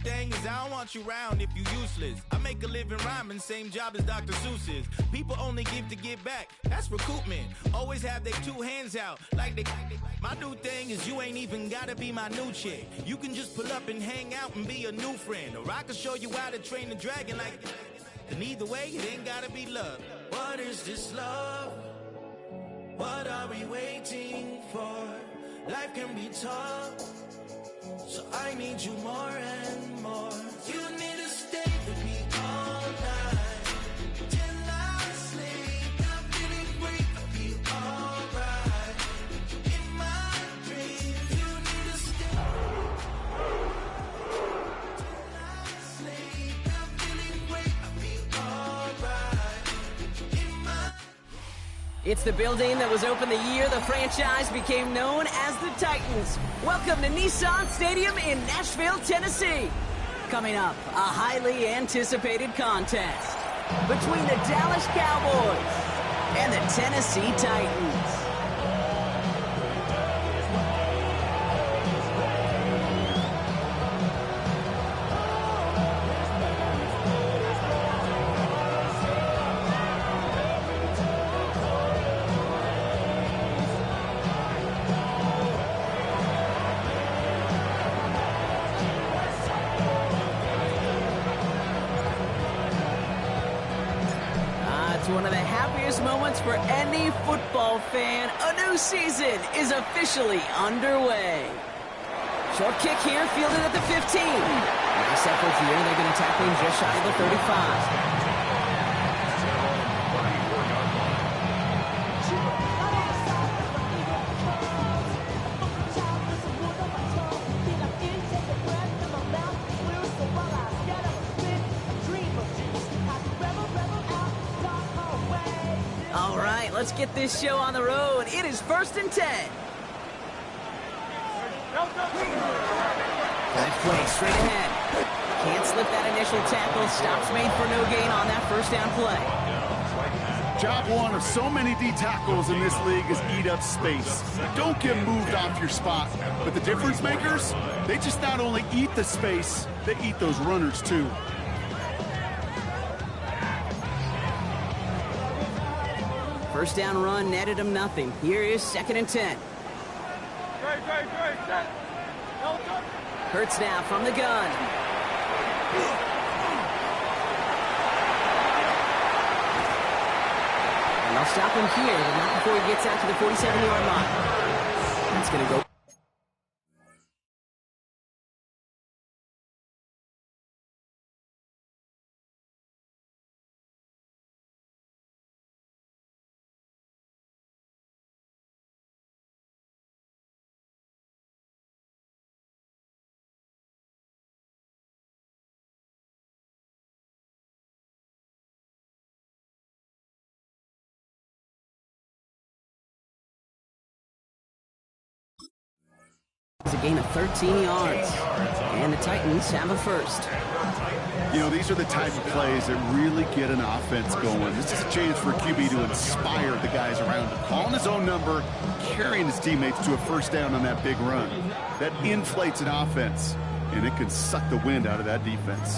thing is I don't want you around if you useless. I make a living rhyming, same job as Dr. Seuss's. People only give to give back, that's recoupment. Always have their two hands out, like they. My new thing is you ain't even gotta be my new chick. You can just pull up and hang out and be a new friend. Or I can show you how to train the dragon like. And either way, it ain't gotta be love. What is this love? What are we waiting for? Life can be tough, so I need you more and more. You need to stay with me all night till I sleep. I'm feeling free, I'll be alright. In my dreams, you need to stay till I sleep. I'm feeling free, I'll be alright. In my. It's the building that was open the year the franchise became known as the Titans. Welcome to Nissan Stadium in Nashville, Tennessee. Coming up, a highly anticipated contest between the Dallas Cowboys and the Tennessee Titans. One of the happiest moments for any football fan. A new season is officially underway. Short kick here, fielded at the 15. Nice effort here. They're going to tackle him just shy of the 35. Let's get this show on the road. It is 1st and 10. Good play, straight ahead. Can't slip that initial tackle. Stops made for no gain on that first down play. Job one of so many D tackles in this league is eat up space. Don't get moved off your spot. But the difference makers, they just not only eat the space, they eat those runners too. First down run netted him nothing. Here is 2nd and 10. Hurts now from the gun. And they'll stop him here, but not before he gets out to the 47-yard line. That's going to go. It's a gain of 13 yards. And the Titans have a first. You know, these are the type of plays that really get an offense going. This is a chance for a QB to inspire the guys around him. Calling his own number, carrying his teammates to a first down on that big run. That inflates an offense, and it can suck the wind out of that defense.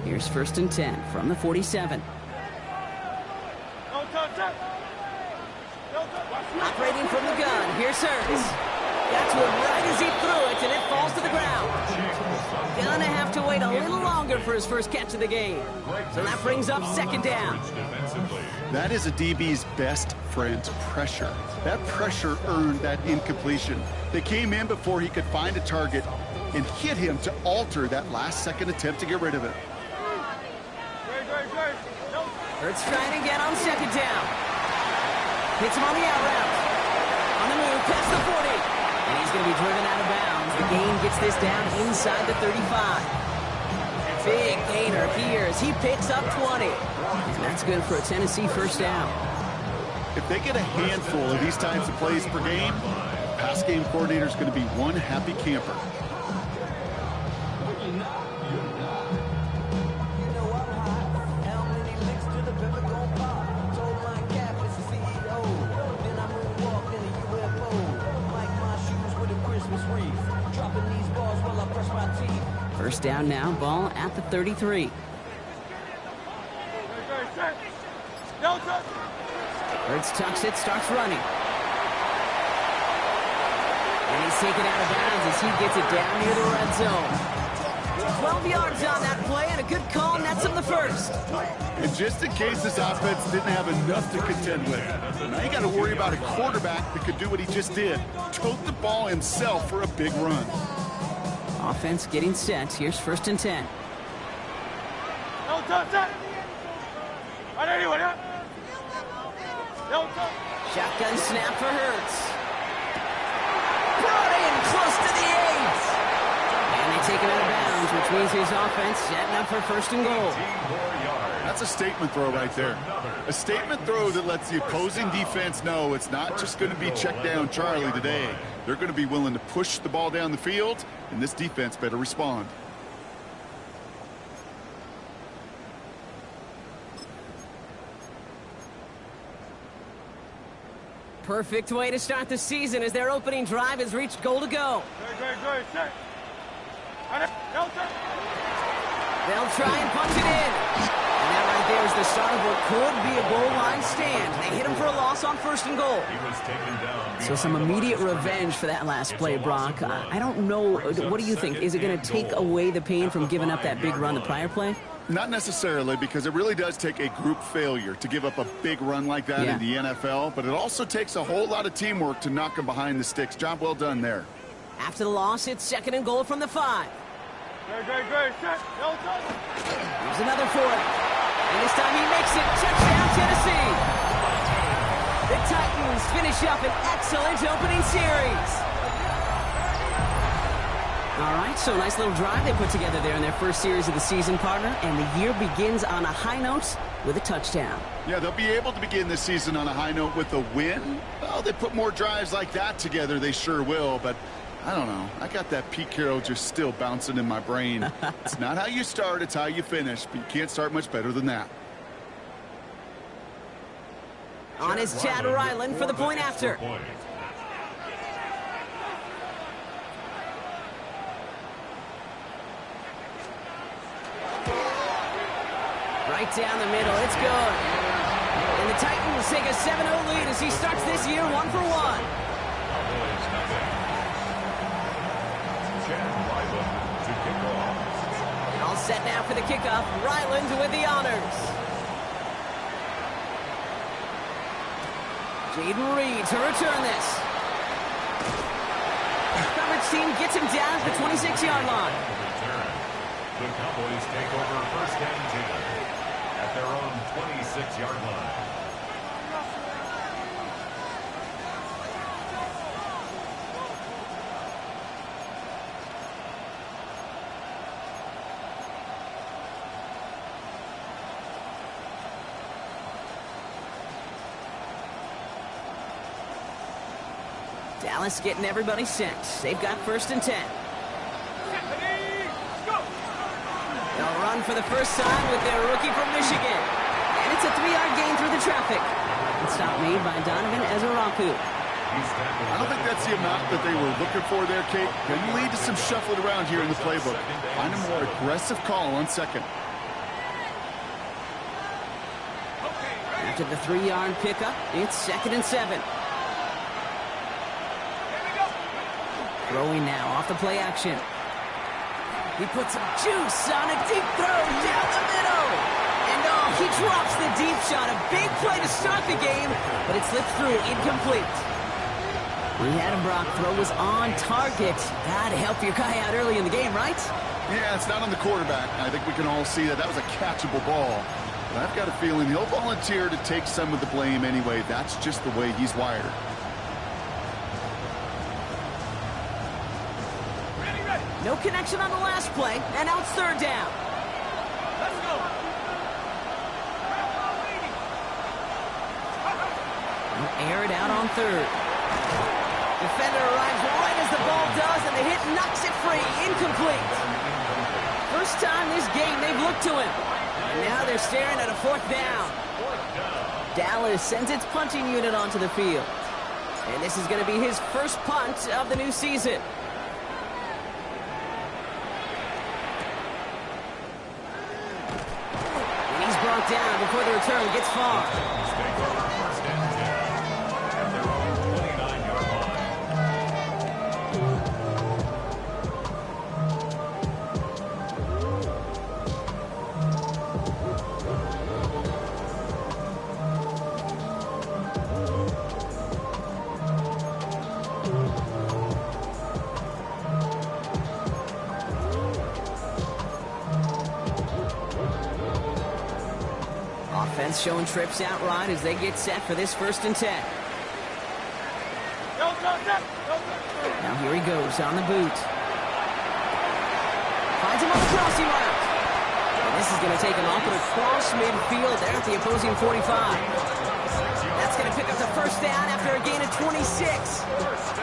Here's 1st and 10 from the 47. Operating from the gun, here's Hurts. Got to him right as he threw it, and it falls to the ground. Gonna have to wait a little longer for his first catch of the game. So that brings up 2nd down. That is a DB's best friend, pressure. That pressure earned that incompletion. They came in before he could find a target and hit him to alter that last-second attempt to get rid of it. Hurts trying again on 2nd down. Hits him on the out route. On the move, past the 40. And he's going to be driven out of bounds. The gain gets this down inside the 35. Big gainer here as he picks up 20. And that's good for a Tennessee first down. If they get a handful of these types of plays per game, the pass game coordinator is going to be one happy camper. First down now, ball at the 33. Hurts tucks it, starts running. And he's taken out of bounds as he gets it down near the red zone. 12 yards on that play, and a good call nets him the first. And just in case this offense didn't have enough to contend with, now you got to worry about a quarterback that could do what he just did. Tote the ball himself for a big run. Offense getting set. Here's 1st and 10. Shotgun snap for Hurts. Brought in close to the 8. And they take him out of bounds, which means his offense setting up for 1st and goal. That's a statement throw right there. A statement throw that lets the opposing defense know it's not just going to be check down Charlie today. They're going to be willing to push the ball down the field, and this defense better respond. Perfect way to start the season as their opening drive has reached goal to go. They'll try and punch it in. And that right there is the start of what could be a goal line stand. They hit him for a loss on 1st and goal. So some immediate revenge for that last play, Brock. I don't know. What do you think? Is it going to take away the pain from giving up that big run the prior play? Not necessarily, because it really does take a group failure to give up a big run like that in the NFL, but it also takes a whole lot of teamwork to knock them behind the sticks. Job well done there. After the loss, it's 2nd and goal from the 5. Here's another for him. And this time he makes it. Touchdown, Tennessee. The Titans finish up an excellent opening series. All right, so nice little drive they put together there in their first series of the season, partner, and the year begins on a high note with a touchdown. Yeah, they'll be able to begin this season on a high note with a win. Well, they put more drives like that together, they sure will, but I don't know. I got that Pete Carroll just still bouncing in my brain. It's not how you start, it's how you finish, but you can't start much better than that. On is Chad Ryland for the point after. Right down the middle, it's good. And the Titans take a 7-0 lead as he starts this year 1 for 1. All set now for the kickoff. Ryland with the honors. Jaden Reed to return this. Coverage team gets him down at the 26-yard line. The Cowboys take over 1st and 10 at their own 26-yard line. Dallas getting everybody set. They've got 1st and 10. They'll run for the first time with their rookie from Michigan. And it's a 3-yard gain through the traffic. And stop made by Donovan Ezeraku. I don't think that's the amount that they were looking for there, Kate. Can lead to some shuffling around here in the playbook. Find a more aggressive call on 2nd. After the 3-yard pickup, it's 2nd and 7. Throwing now off the play action. He puts some juice on a deep throw down the middle. And oh, he drops the deep shot. A big play to start the game, but it slips through incomplete. We had him, Brock. Throw was on target. Gotta help your guy out early in the game, right? Yeah, it's not on the quarterback. I think we can all see that was a catchable ball. But I've got a feeling he'll volunteer to take some of the blame anyway. That's just the way he's wired. No connection on the last play, and now it's 3rd down. Let's go. Air it out on 3rd. Defender arrives right as the ball does, and the hit knocks it free. Incomplete. First time this game they've looked to him. And now they're staring at a 4th down. Dallas sends its punting unit onto the field. And this is going to be his first punt of the new season. it down before the return gets far. Titans take over first and 10 at their own 29-yard line. Offense showing trips out right as they get set for this 1st and 10. Now here he goes on the boot. Finds him on the crossing route. And this is going to take him off and across midfield there at the opposing 45. That's going to pick up the 1st down after a gain of 26.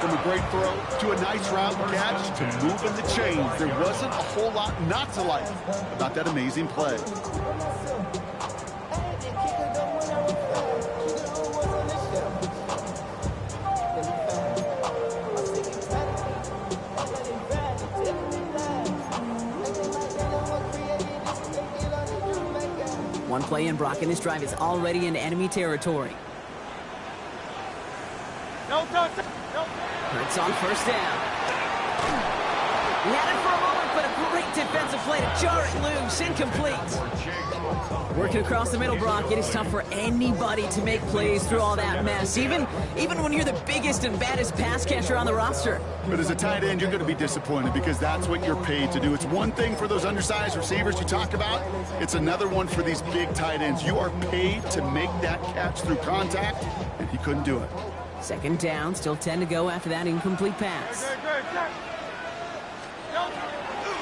From a great throw to a nice route catch to moving the chains, there wasn't a whole lot not to like about that amazing play. One play in, Brock, and this drive is already in enemy territory. Hurts on 1st down. He had it for a moment, but a great defensive play to jar it loose. Incomplete. Working across the middle, Brock, it is tough for anybody to make plays through all that mess, even when you're the biggest and baddest pass catcher on the roster. But as a tight end, you're going to be disappointed because that's what you're paid to do. It's one thing for those undersized receivers you talk about. It's another one for these big tight ends. You are paid to make that catch through contact, and he couldn't do it. 2nd down, still 10 to go after that incomplete pass.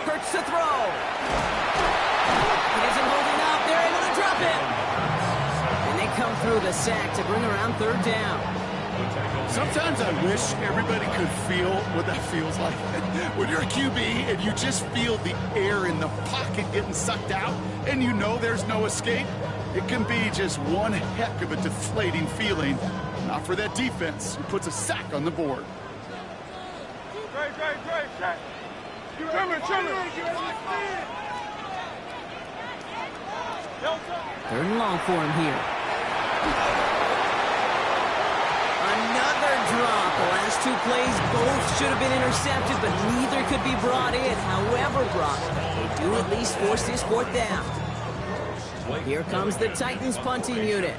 Hurts to throw. He isn't holding up. They're able to drop him. And they come through the sack to bring around 3rd down. Sometimes I wish everybody could feel what that feels like. When you're a QB and you just feel the air in the pocket getting sucked out and you know there's no escape, it can be just one heck of a deflating feeling. Not for that defense who puts a sack on the board. Third and long for him here. Another drop. The last 2 plays both should have been intercepted, but neither could be brought in. However, Brock, they do at least force this 4th down. Here comes the Titans punting unit.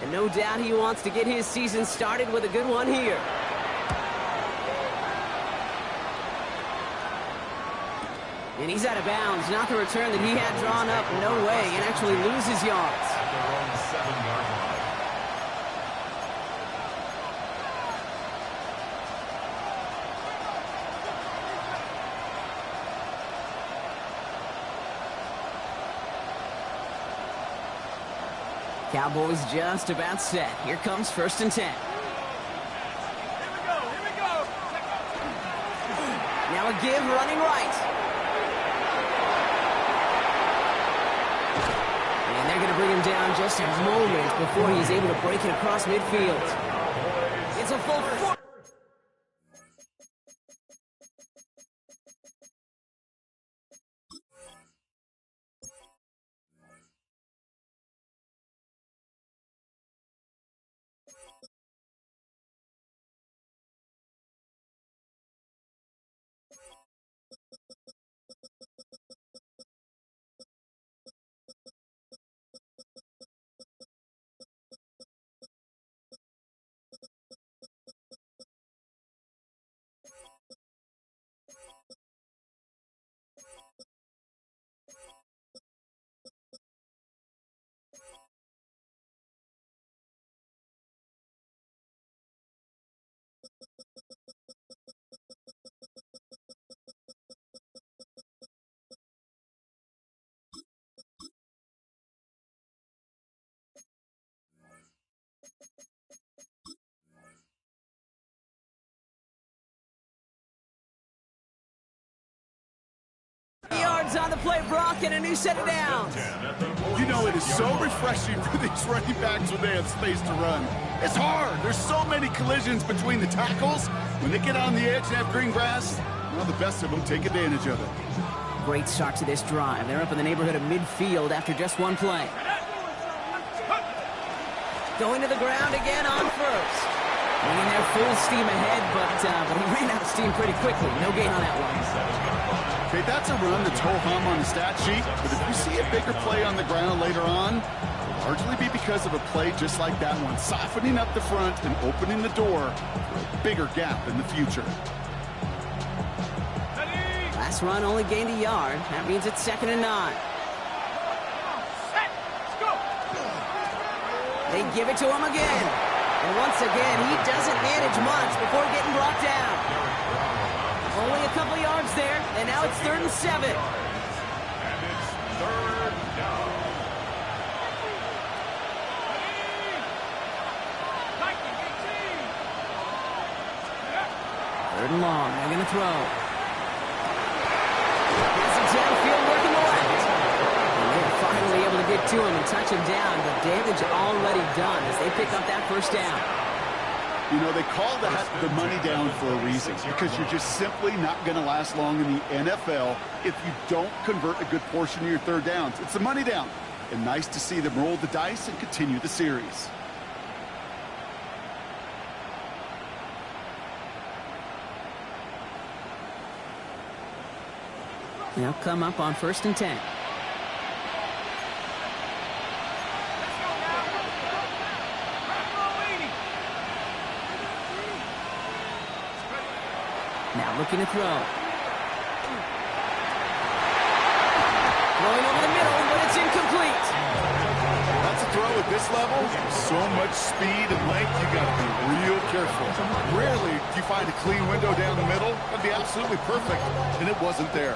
And no doubt he wants to get his season started with a good one here. And he's out of bounds. Not the return that he had drawn up. No way. And actually loses yards. At their own 7-yard line. Cowboys just about set. Here comes 1st and 10. Here we go. Now a give running right. And they're going to bring him down just a moment before he's able to break it across midfield. It's a full 4. Yards on the play, Brock, and a new set of downs. You know, it is so refreshing for these running backs when they have space to run. It's hard. There's so many collisions between the tackles. When they get on the edge and have green grass, well, the best of them take advantage of it. Great start to this drive. They're up in the neighborhood of midfield after just one play. Going to the ground again on first. Bringing their full steam ahead, but he ran out of steam pretty quickly. No gain on that one. Okay, that's a run that's ho-hum on the stat sheet, but if you see a bigger play on the ground later on, it'll largely be because of a play just like that one, softening up the front and opening the door for a bigger gap in the future. Last run only gained a yard. That means it's 2nd and 9. They give it to him again. And once again, he doesn't manage much before getting brought down. Only a couple yards there, and now it's 3rd and 7. And it's 3rd down. 3rd and long. They're going to throw. It's a downfield working the left. And they're finally able to get to him and touch him down, but damage already done as they pick up that 1st down. You know, they call that the money down for a reason, because you're just simply not going to last long in the NFL if you don't convert a good portion of your 3rd downs. It's the money down. And nice to see them roll the dice and continue the series. They'll come up on 1st and 10. Now looking to throw. Throwing over the middle, but it's incomplete. That's a throw at this level. So much speed and length, you got to be real careful. Rarely do you find a clean window down the middle. That'd be absolutely perfect, and it wasn't there.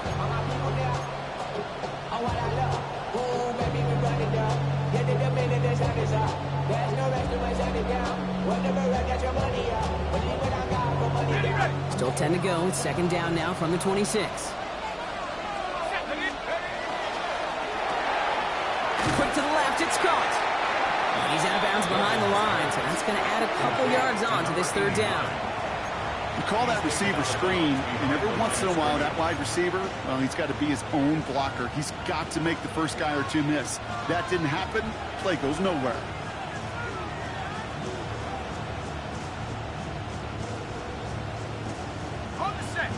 Still 10 to go. It's 2nd down now from the 26. Quick to the left, it's caught. He's out of bounds behind the line, so that's going to add a couple yards on to this 3rd down. You call that receiver screen, and every once in a while, that wide receiver, well, he's got to be his own blocker. He's got to make the first guy or two miss. That didn't happen, play goes nowhere.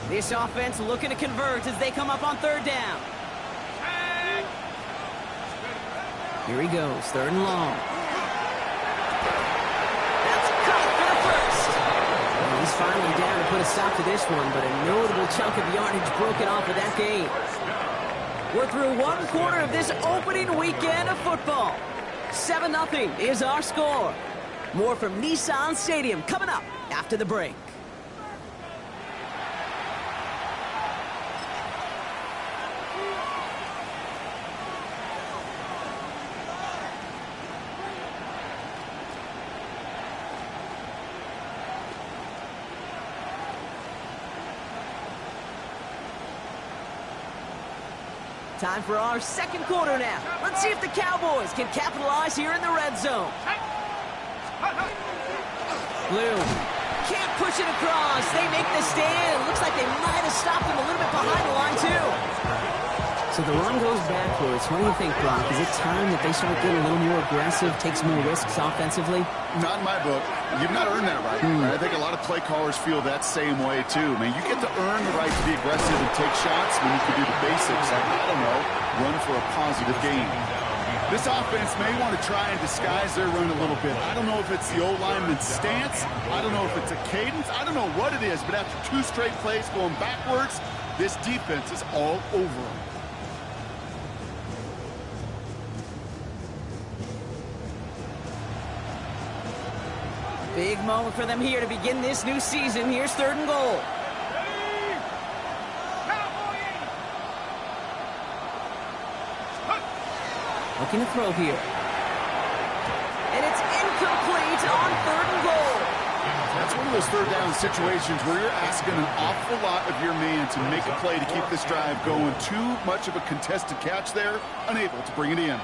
This offense looking to convert as they come up on 3rd down. Here he goes, 3rd and long. That's caught for the 1st. And he's finally down to put a stop to this one, but a notable chunk of yardage broken off of that game. We're through 1 quarter of this opening weekend of football. 7-0 is our score. More from Nissan Stadium coming up after the break. Time for our 2nd quarter now. Let's see if the Cowboys can capitalize here in the red zone. Blue can't push it across. They make the stand. Looks like they might have stopped him a little bit behind the line, too. So the run goes backwards. What do you think, Brock? Is it time that they start getting a little more aggressive, take some more risks offensively? Not in my book. You've not earned that right. I think a lot of play callers feel that same way, too. Man, you get to earn the right to be aggressive and take shots when you can do the basics. Like, I don't know, run for a positive gain. This offense may want to try and disguise their run a little bit. I don't know if it's the O-lineman's stance. I don't know if it's a cadence. I don't know what it is, but after 2 straight plays going backwards, this defense is all over them. Big moment for them here to begin this new season. Here's 3rd and goal. Looking to throw here. And it's incomplete on 3rd and goal. That's one of those 3rd down situations where you're asking an awful lot of your man to make a play to keep this drive going. Too much of a contested catch there, unable to bring it in.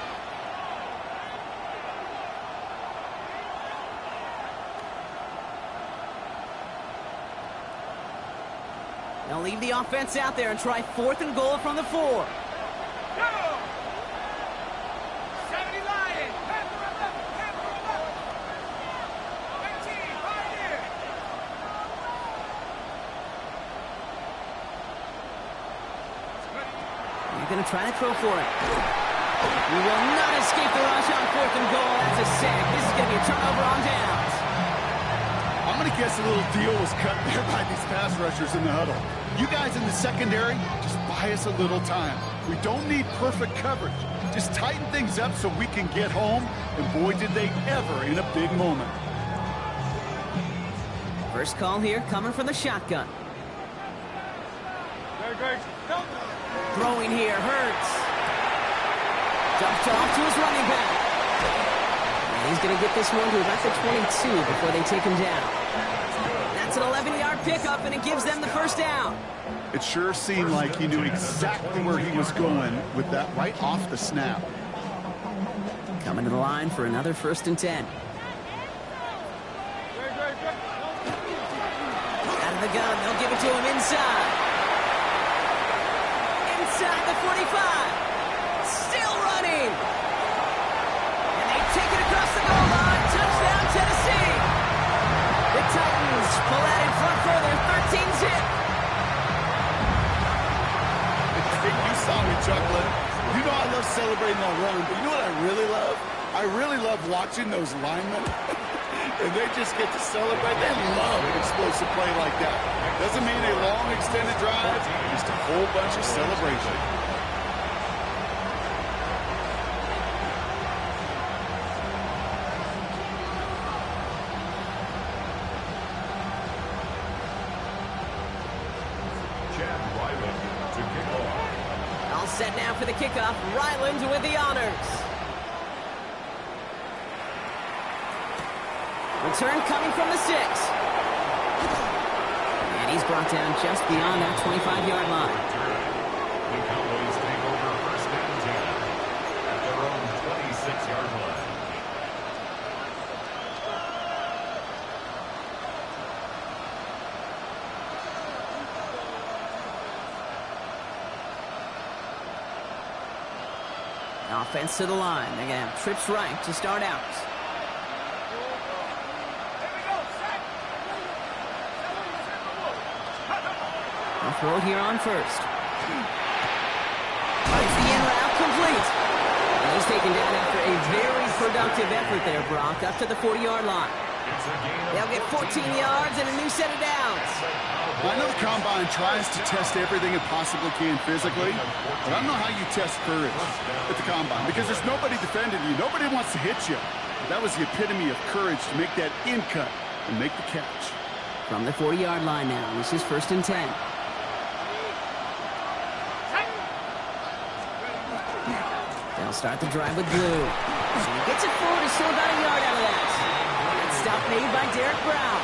They'll leave the offense out there and try 4th and goal from the 4. going to try to throw for it. He will not escape the rush on 4th and goal. That's a sack. This is going to be a turnover on downs. I'm going to guess a little deal was cut there by these pass rushers in the huddle. You guys in the secondary, just buy us a little time. We don't need perfect coverage. Just tighten things up so we can get home, and boy, did they ever in a big moment. First call here coming from the shotgun. Throwing here hurts. Dumps off to his running back. And he's going to get this one to about the 22 before they take him down. That's an 11-yard pickup, and it gives them the first down. It sure seemed like he knew exactly where he was going with that right off the snap. Coming to the line for another 1st and 10. Out of the gun, they'll give it to him inside. Inside the 45. Still running. And they take it across the goal line. Touchdown, Tennessee. The Titans pull out in front for their 13th hit. You saw me chuckling. You know I love celebrating on run, but you know what I really love? I really love watching those linemen. And they just get to celebrate. They love an explosive play like that. Doesn't mean a long extended drive, just a whole bunch of celebration. All set now for the kickoff. Ryland with the honors. Return coming from the 6. And he's brought down just beyond that 25-yard line. The Cowboys take over 1st and 10 at their own 26-yard line. Offense to the line. They're going to have trips right to start out. They'll throw it here on 1st. It's the in route complete. And he's taken down after a very productive effort there, Brock, up to the 40-yard line. They'll get 14 yards and a new set of downs. I know the Combine tries to test everything it possibly can physically, but I don't know how you test courage at the Combine because there's nobody defending you. Nobody wants to hit you. That was the epitome of courage to make that in cut and make the catch. From the 40-yard line now, this is 1st and 10. They'll start the drive with Blue. And he gets it forward, he's still about a yard out of that. Stop made by Derek Brown.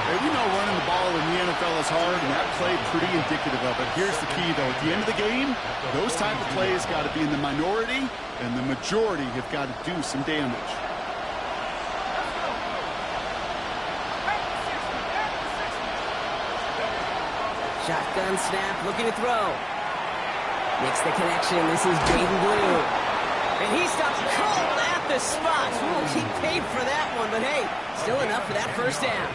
Hey, we know running the ball in the NFL is hard, and that play pretty indicative of it. Here's the key, though. At the end of the game, those type of plays got to be in the minority, and the majority have got to do some damage. Shotgun snap, looking to throw. Makes the connection. This is Jaden Blue. And he stops cold at the spot. Ooh, he paid for that one, but hey, still enough for that 1st down.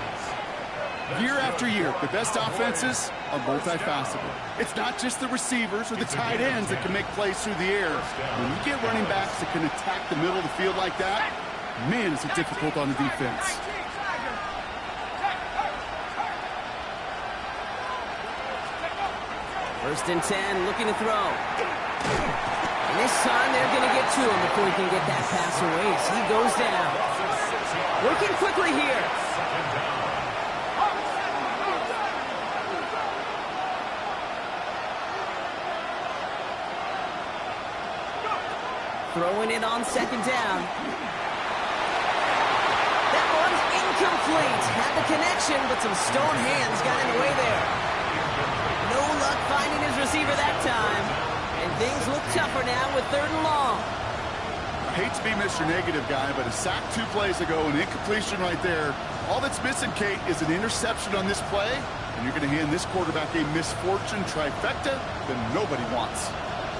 Year after year, the best offenses are multifaceted. It's not just the receivers or the tight ends that can make plays through the air. When you get running backs that can attack the middle of the field like that, man, is it difficult on the defense. 1st and 10, looking to throw. And this time they're going to get to him before he can get that pass away as he goes down. Working quickly here. Throwing it on 2nd down. That one's incomplete. Had the connection, but some stone hands got in the way there. No luck finding his receiver that time. And things look tougher now with 3rd and long. I hate to be Mr. Negative guy, but a sack 2 plays ago, an incompletion right there. All that's missing, Kate, is an interception on this play, and you're going to hand this quarterback a misfortune trifecta that nobody wants.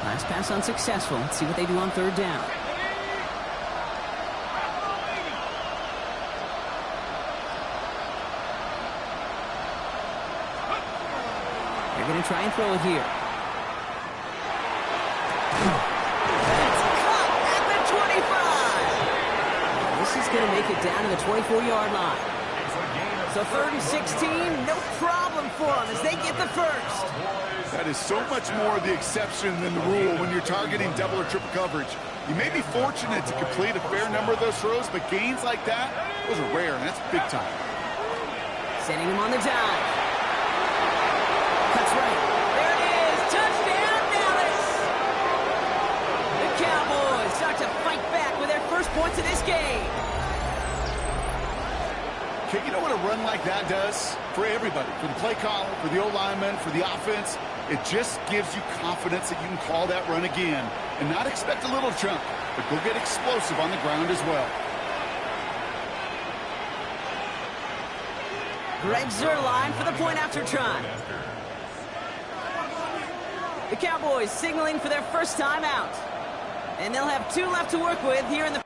Last pass unsuccessful. Let's see what they do on 3rd down. They're going to try and throw it here. that's going to make it down to the 24-yard line. So 3rd and 16, no problem for them as they get the first. That is so much more the exception than the rule when you're targeting double or triple coverage. You may be fortunate to complete a fair number of those throws, but gains like that, those are rare, and that's big time. Sending him on the dive. Cuts right. There it is. Touchdown, Dallas. The Cowboys start to fight back with their first points of this game. Okay, you know what a run like that does for everybody, for the play caller, for the O-lineman, for the offense? It just gives you confidence that you can call that run again and not expect a little chunk, but go get explosive on the ground as well. Greg Zuerlein for the point after try. The Cowboys signaling for their first time out. And they'll have 2 left to work with here in the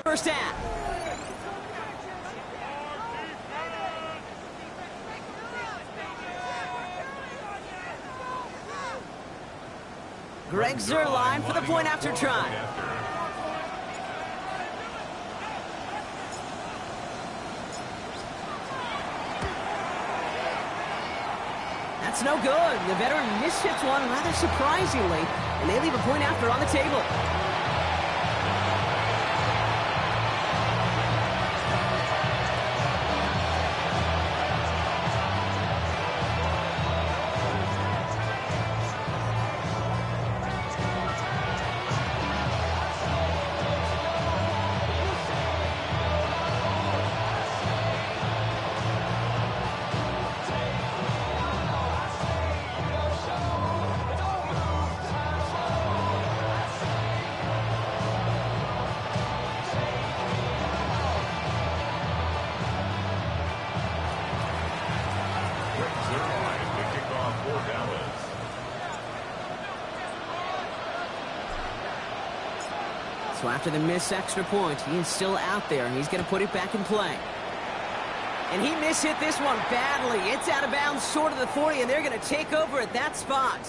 first half. Greg Zuerlein for the point after try. That's no good. The veteran mishits one rather surprisingly, and they leave a point after on the table. So after the missed extra point, he is still out there, and he's going to put it back in play. And he mishit this one badly. It's out of bounds short of the 40, and they're going to take over at that spot.